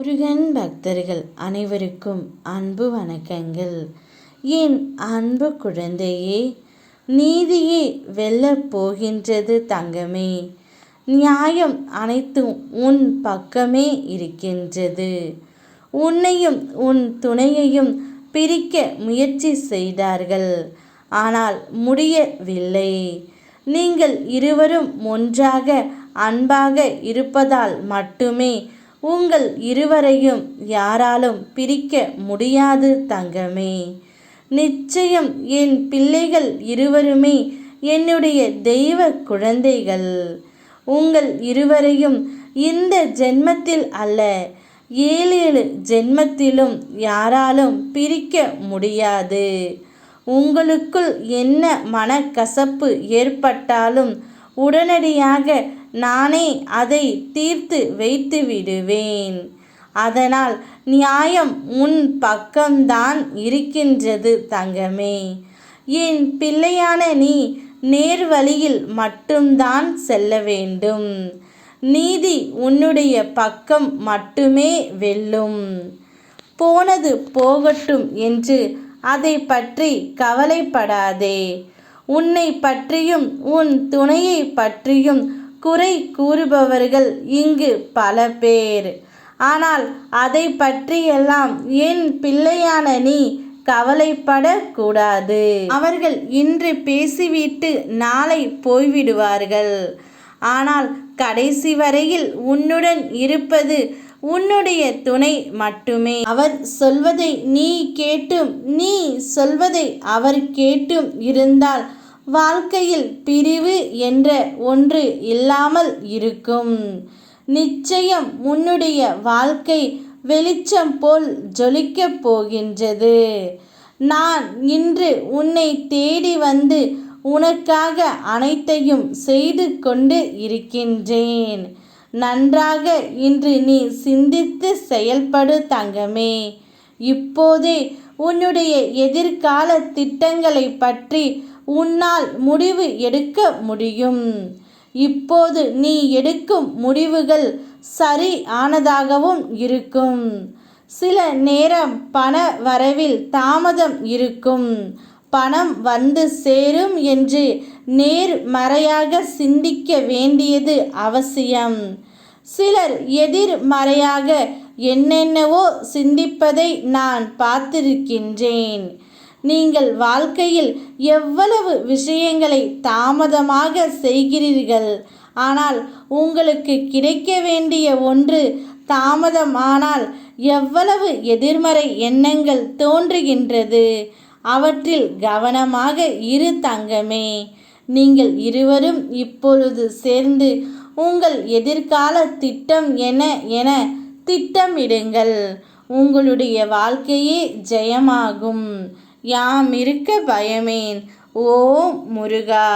முருகன் பக்தர்கள் அனைவருக்கும் அன்பு வணக்கங்கள். என் அன்பு குழந்தையே, நீதியே வெல்லப் போகின்றது தங்கமே. நியாயம் அனைத்தும் உன் பக்கமே இருக்கின்றது. உன்னையும் உன் துணையையும் பிரிக்க முயற்சி செய்தார்கள், ஆனால் முடியவில்லை. நீங்கள் இருவரும் ஒன்றாக அன்பாக இருப்பதால் மட்டுமே உங்கள் இருவரையும் யாராலும் பிரிக்க முடியாது தங்கமே. நிச்சயம் என் பிள்ளைகள் இருவருமே என்னுடைய தெய்வ குழந்தைகள். உங்கள் இருவரையும் இந்த ஜென்மத்தில் அல்ல, 7 ஜென்மத்திலும் யாராலும் பிரிக்க முடியாது. உங்களுக்குள் என்ன மனக்கசப்பு ஏற்பட்டாலும் உடனடியாக நானே அதை தீர்த்து வைத்து விடுவேன். அதனால் நியாயம் உன் பக்கம்தான் இருக்கின்றது தங்கமே. என் பிள்ளையான நீ நேர்வழியில் மட்டும்தான் செல்ல வேண்டும். நீதி உன்னுடைய பக்கம் மட்டுமே வெல்லும். போனது போகட்டும் என்று அதை பற்றி கவலைப்படாதே. உன்னை பற்றியும் உன் துணையை பற்றியும் குறை கூறுபவர்கள் இங்கு பல பேர். ஆனால் அதை பற்றியெல்லாம் என் பிள்ளையான நீ கவலைப்படக்கூடாது. அவர்கள் இன்று பேசிவிட்டு நாளை போய்விடுவார்கள். ஆனால் கடைசி வரையில் உன்னுடன் இருப்பது உன்னுடைய துணை மட்டுமே. அவர் சொல்வதை நீ கேட்டும் நீ சொல்வதை அவர் கேட்டும் இருந்தால் வாழ்க்கையில் பிரிவு என்ற ஒன்று இல்லாமல் இருக்கும். நிச்சயம் உன்னுடைய வாழ்க்கை வெளிச்சம் போல் ஜொலிக்கப் போகின்றது. நான் இன்று உன்னை தேடி வந்து உனக்காக அனைத்தையும் செய்து கொண்டு இருக்கின்றேன். நன்றாக இன்று நீ சிந்தித்து செயல்படு தங்கமே. இப்போதே உன்னுடைய எதிர்கால திட்டங்களை பற்றி உன்னால் முடிவு எடுக்க முடியும். இப்போது நீ எடுக்கும் முடிவுகள் சரி ஆனதாகவும் இருக்கும். சில நேரம் பண வரவில் தாமதம் இருக்கும். பணம் வந்து சேரும் என்று நேர்மறையாக சிந்திக்க வேண்டியது அவசியம். சிலர் எதிர்மறையாக என்னென்னவோ சிந்திப்பதை நான் பார்த்திருக்கின்றேன். நீங்கள் வாழ்க்கையில் எவ்வளவு விஷயங்களை தாமதமாக செய்கிறீர்கள். ஆனால் உங்களுக்கு கிடைக்க வேண்டிய ஒன்று தாமதமானால் எவ்வளவு எதிர்மறை எண்ணங்கள் தோன்றுகின்றது. அவற்றில் கவனமாக இரு தங்கமே. நீங்கள் இருவரும் இப்பொழுது சேர்ந்து உங்கள் எதிர்கால திட்டம் என திட்டமிடுங்கள். உங்களுடைய வாழ்க்கையே ஜெயமாகும். யாம் இருக்க பயமேன். ஓம் முருகா.